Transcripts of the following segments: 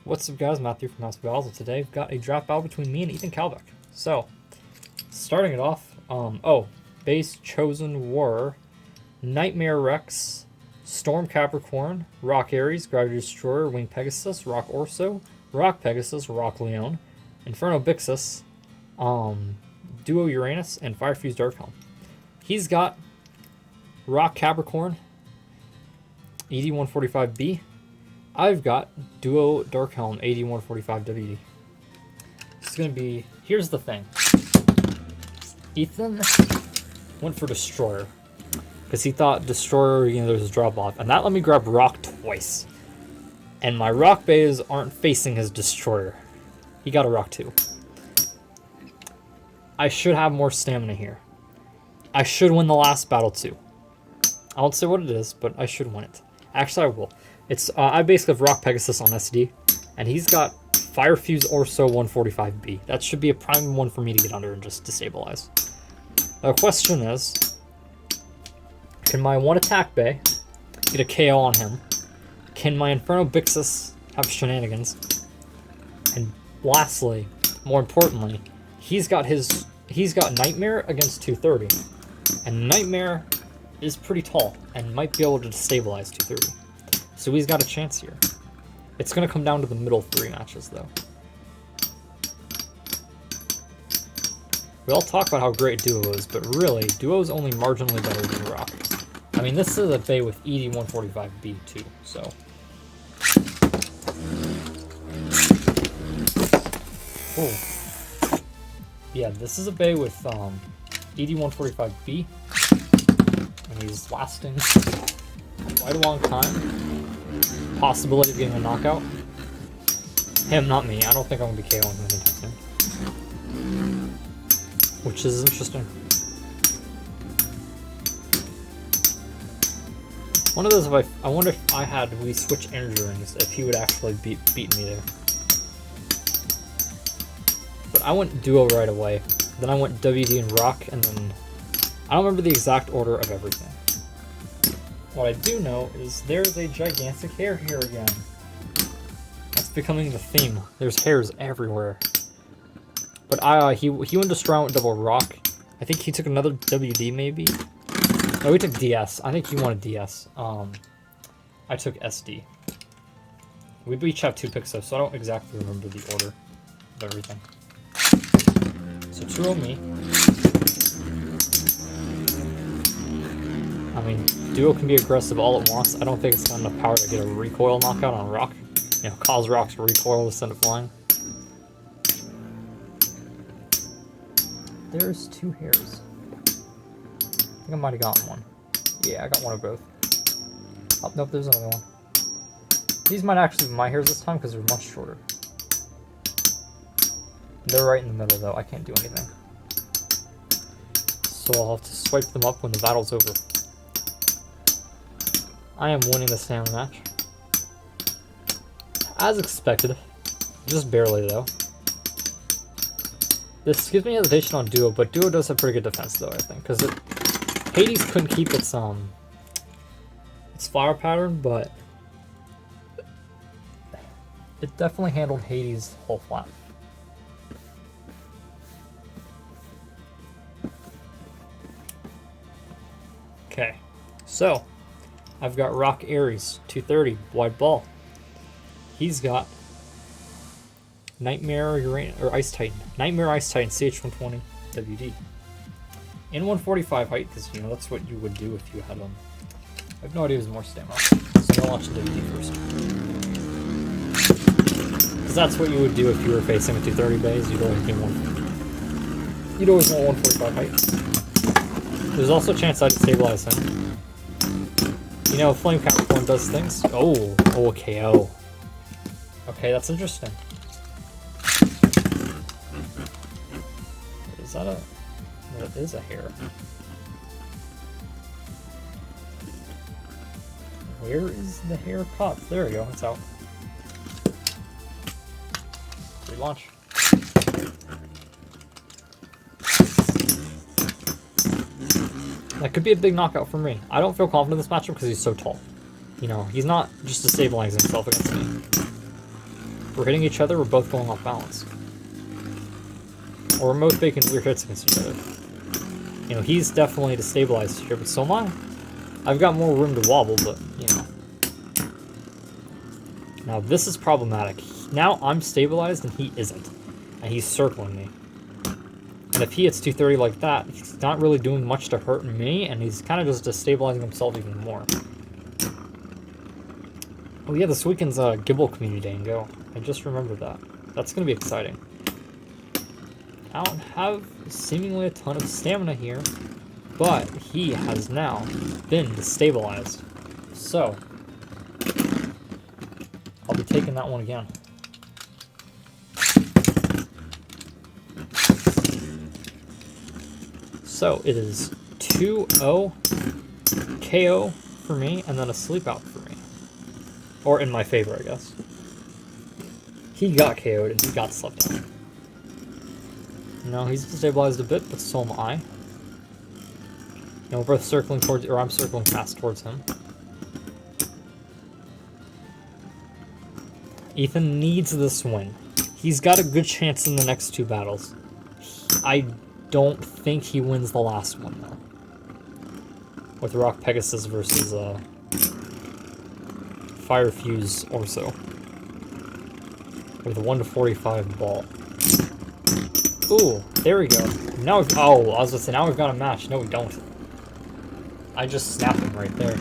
What's up, guys? Matthew from Mattsbeybattles, and today we've got a draft battle between me and Ethan Cowlbeck. So, starting it off, base chosen were Nightmare Rex, Storm Capricorn, Rock Aries, Gravity Destroyer, Wing Pegasus, Rock Orso, Rock Pegasus, Rock Leon, Inferno Bixus, Duo Uranus, and Fire Fuse Darkhelm. He's got Rock Capricorn, ED145B. I've got Duo Darkhelm, AD145 WD. It's gonna be. Here's the thing. Ethan went for Destroyer because he thought Destroyer, there's a drop off, and that let me grab Rock twice. And my Rock bays aren't facing his Destroyer. He got a Rock too. I should have more stamina here. I should win the last battle too. I won't say what it is, but I should win it. Actually, I will. It's I basically have Rock Pegasus on SD, and he's got Fire Fuse Orso 145B. That should be a prime one for me to get under and just destabilize. The question is, can my one attack bay get a KO on him? Can my Inferno Bixus have shenanigans? And lastly, more importantly, he's got Nightmare against 230, and Nightmare is pretty tall and might be able to destabilize 230. So he's got a chance here. It's going to come down to the middle three matches, though. We all talk about how great Duo is, but really, Duo is only marginally better than Rock. I mean, this is a bay with ED145B, too, so. Oh. Yeah, this is a bay with ED145B, and he's lasting quite a long time. Possibility of getting a knockout. Him, not me. I don't think I'm going to be KOing him anytime soon. Which is interesting. One of those, I wonder if I had we switch energy rings, if he would actually beat me there. But I went Duo right away. Then I went WD and Rock, and then I don't remember the exact order of everything. What I do know is there's a gigantic hair here again. That's becoming the theme. There's hairs everywhere. But he went to strong with double Rock. I think he took another WD maybe. No, he took DS. I think he wanted DS. I took SD. We each have 2 picks though, so I don't exactly remember the order of everything. So 2 on me. I mean, Duo can be aggressive all at once. I don't think it's got enough power to get a recoil knockout on Rock. Cause Rock's recoil to send it flying. There's 2 hairs. I think I might have gotten one. Yeah, I got one of both. Oh, nope, there's another one. These might actually be my hairs this time because they're much shorter. They're right in the middle though. I can't do anything. So I'll have to swipe them up when the battle's over. I am winning the stamina match. As expected. Just barely, though. This gives me hesitation on Duo, but Duo does have pretty good defense, though, I think. Because Hades couldn't keep its flower pattern, but it definitely handled Hades' whole flat. Okay, so I've got Rock Aries, 230, wide ball. He's got Nightmare Uranus, or Ice Titan. Nightmare Ice Titan, CH120, WD. In 145 height, because, that's what you would do if you had I have no idea if there's more stamina. So I'm going to watch the WD first. Because that's what you would do if you were facing a 230 bays. You'd always want 145 height. There's also a chance I'd stabilize him. Flame Capricorn does things. Oh, KO. Okay, that's interesting. Is that a... That is a hair. Where is the hair caught? There we go, it's out. Relaunch. That could be a big knockout for me. I don't feel confident in this matchup because he's so tall. He's not just destabilizing himself against me. We're hitting each other, we're both going off balance. Or we're both making weird hits against each other. You know, he's definitely destabilized here, but so am I. I've got more room to wobble, but, you know. Now, this is problematic. Now I'm stabilized and he isn't. And he's circling me. And if he hits 230 like that, he's not really doing much to hurt me, and he's kind of just destabilizing himself even more. Oh yeah, this weekend's Gibble Community Day in Go. I just remembered that. That's going to be exciting. I don't have seemingly a ton of stamina here, but he has now been destabilized. So, I'll be taking that one again. So it is 2-0 KO for me, and then a sleep out for me. Or in my favor, I guess. He got KO'd and he got slept out. No, he's destabilized a bit, but so am I. And we're both circling towards, or I'm circling fast towards him. Ethan needs this win. He's got a good chance in the next two battles. I don't think he wins the last one, though. With Rock Pegasus versus Fire Fuse Orso. With a 1-45 ball. Ooh, there we go. Now we've, oh, I was gonna say, now we've got a match. No, we don't. I just snapped him right there.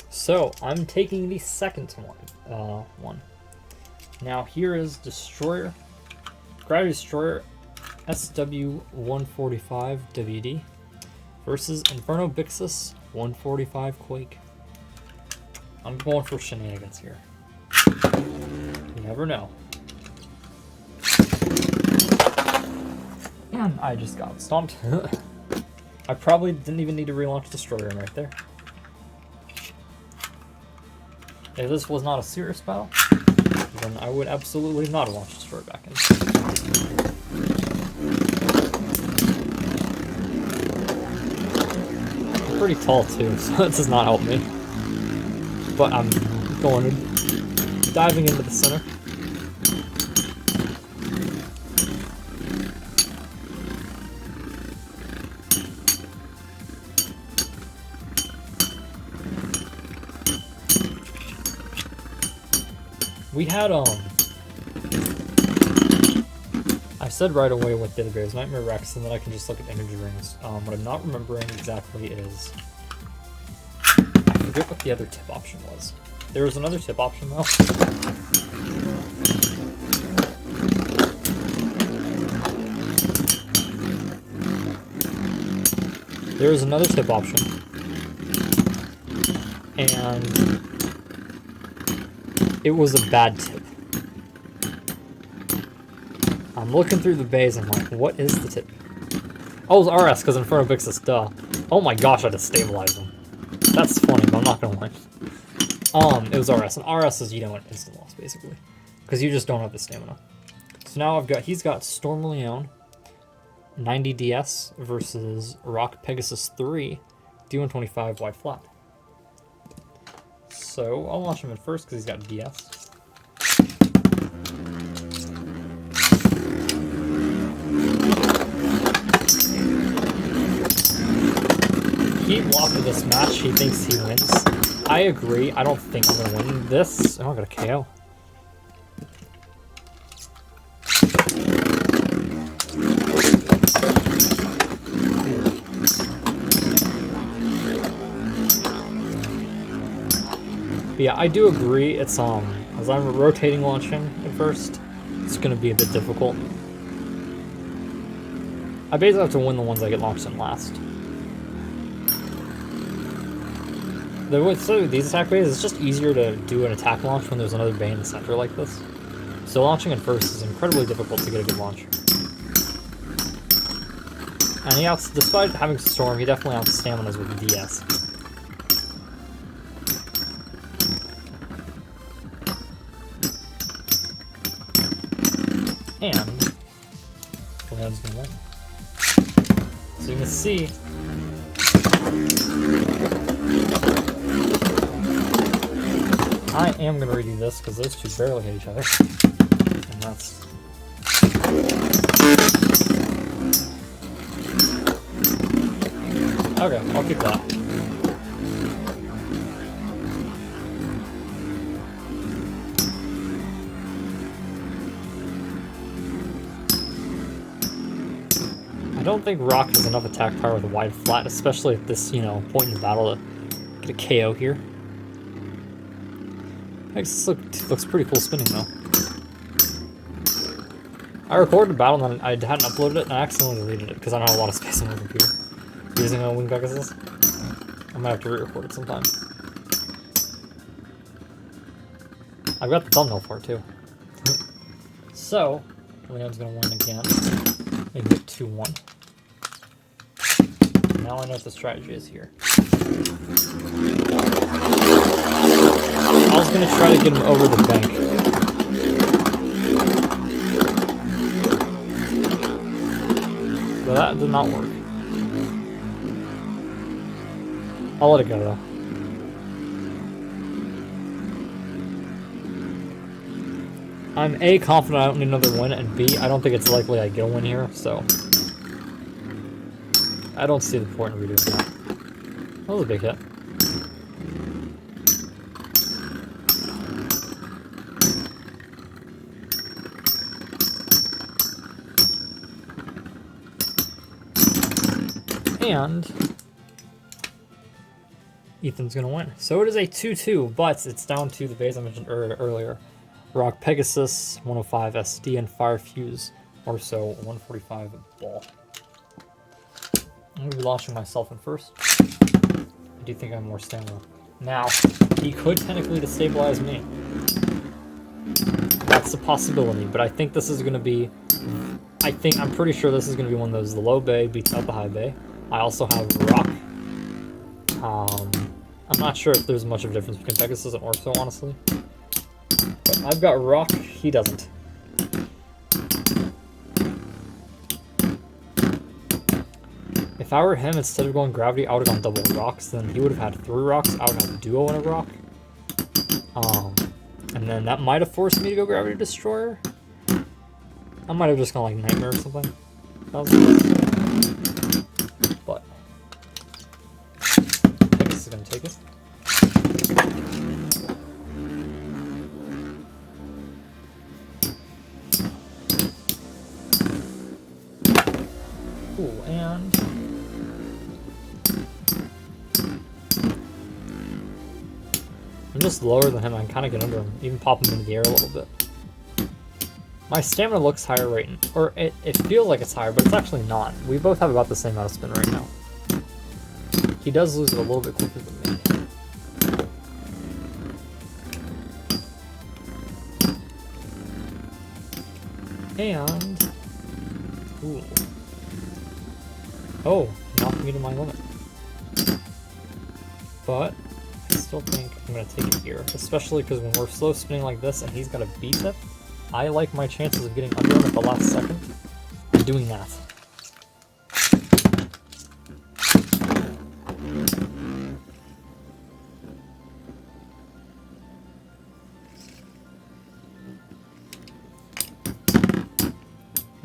So, I'm taking the second one. Now, here is Destroyer. Gravity Destroyer SW145 WD versus Inferno Bixus 145 Quake. I'm going for shenanigans here. You never know. And I just got stomped. I probably didn't even need to relaunch Destroyer right there. If this was not a serious battle, then I would absolutely not have launched Destroyer back in. I'm pretty tall too, so that does not help me. But I'm going diving into the center. We had, I said right away what the other bears, Nightmare Rex, and then I can just look at energy rings. What I'm not remembering exactly is, I forget what the other tip option was. There was another tip option though. There was another tip option. And it was a bad tip. I'm looking through the bays and I'm like, what is the tip? Oh, it was RS, because Inferno Bixus, duh. Oh my gosh, I just stabilized him. That's funny, but I'm not gonna lie. It was RS, and RS is, you know, an instant loss, basically. Because you just don't have the stamina. So now he's got Storm Leon, 90 DS versus Rock Pegasus 3, D125 wide flat. So I'll launch him in first because he's got DS. He lost this match. He thinks he wins. I agree. I don't think I'm gonna win this. Oh, I got a KO. But yeah, I do agree. It's as I'm rotating launching at first, it's gonna be a bit difficult. I basically have to win the ones I get launched in last. So these attack bays, it's just easier to do an attack launch when there's another bay in the center like this. So launching in first is incredibly difficult to get a good launch. And despite having Storm, he definitely has staminas with DS. And Leon's gonna win. So you can see I am going to redo this because those two barely hit each other. And that's... Okay, I'll keep that. I don't think Rock has enough attack power with a wide flat, especially at this, you know, point in the battle to get a KO here. This looks pretty cool spinning though. I recorded the battle and I hadn't uploaded it and I accidentally deleted it because I don't have a lot of space on my computer. Using a Wing Pegasus. I might have to re-record it sometime. I've got the thumbnail for it too. So, Leon's gonna win again. Maybe get 2-1. Now I know what the strategy is here. I was gonna try to get him over the bank. But that did not work. I'll let it go though. I'm A, confident I don't need another win, and B, I don't think it's likely I get a win here, so I don't see the point in redoing that. That was a big hit. And Ethan's gonna win. So it is a 2-2, but it's down to the base I mentioned earlier. Rock Pegasus, 105 SD, and Fire Fuse, or so 145 ball. I'm gonna be launching myself in first. I do think I have more stamina. Now, he could technically destabilize me. That's a possibility, but I think this is gonna be... I'm pretty sure this is gonna be one of those, the low bay beats out the high bay. I also have Rock. I'm not sure if there's much of a difference between Pegasus and Orso, honestly. But I've got Rock, he doesn't. If I were him, instead of going Gravity, I would have gone double Rocks, then he would have had 3 Rocks, I would have a duo and a Rock. And then that might have forced me to go Gravity Destroyer. I might have just gone like Nightmare or something. But Pegasus is going to take it. Cool, and I'm just lower than him. I can kind of get under him, even pop him into the air a little bit. My stamina looks higher right now, or it feels like it's higher, but it's actually not. We both have about the same amount of spin right now. He does lose it a little bit quicker than me. And... Ooh. Oh, knocked me to my limit. But I still think I'm going to take it here, especially because when we're slow spinning like this and he's got a B-tip, I like my chances of getting under him at the last second and doing that.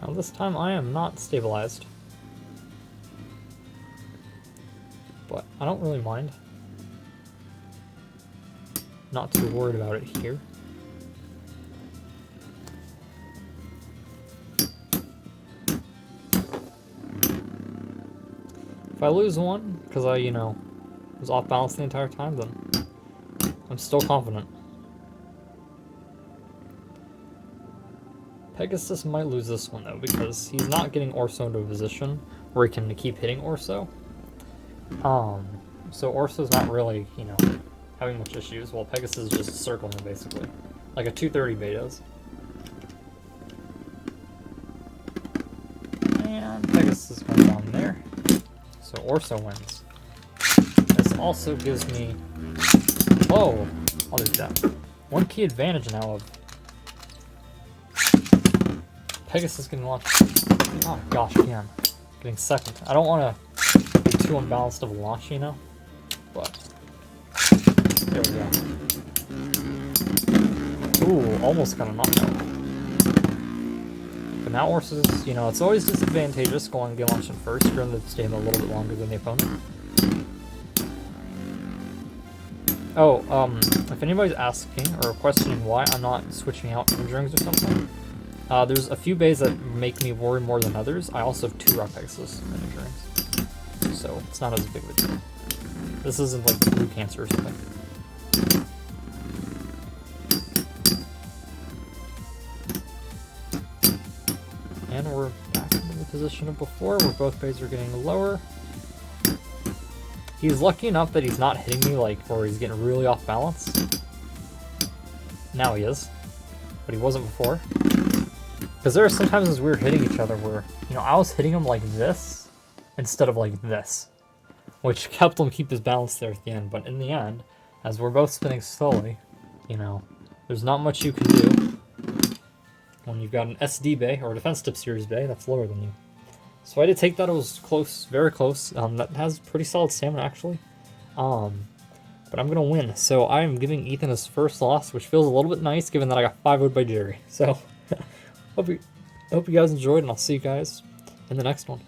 Now this time I am not stabilized. But I don't really mind. Not too worried about it here. If I lose one, because I, was off balance the entire time, then I'm still confident. Pegasus might lose this one, though, because he's not getting Orso into a position where he can keep hitting Orso. So Orso's not really, having much issues, while Pegasus is just circling him, basically. Like a 230 betas. And Pegasus is going down there. So Orso wins. This also gives me... Oh! I'll do that. One key advantage now of... Pegasus getting launched. Oh gosh, again. Getting second. I don't want to be too unbalanced of a launch, But... There we go. Ooh, almost got a knockout. But now horses, you know, it's always disadvantageous going game launching first. You're going to stay in a little bit longer than the opponent. Oh, if anybody's asking or questioning why I'm not switching out energy rings or something, there's a few bays that make me worry more than others. I also have 2 Rock Pegasus energy rings, so it's not as big of a deal. This isn't like blue cancer or something. And we're back into the position of before, where both bays are getting lower. He's lucky enough that he's not hitting me like where he's getting really off balance. Now he is, but he wasn't before. Because there are sometimes as we were hitting each other where, you know, I was hitting him like this instead of like this, which helped him keep his balance there at the end. But in the end, as we're both spinning slowly, you know, there's not much you can do when you've got an SD bay or a Defense Tip Series bay that's lower than you. So I did take that. It was close, very close. That has pretty solid stamina actually. But I'm gonna win. So I am giving Ethan his first loss, which feels a little bit nice given that I got 5-0'd by Jerry. So hope you guys enjoyed, and I'll see you guys in the next one.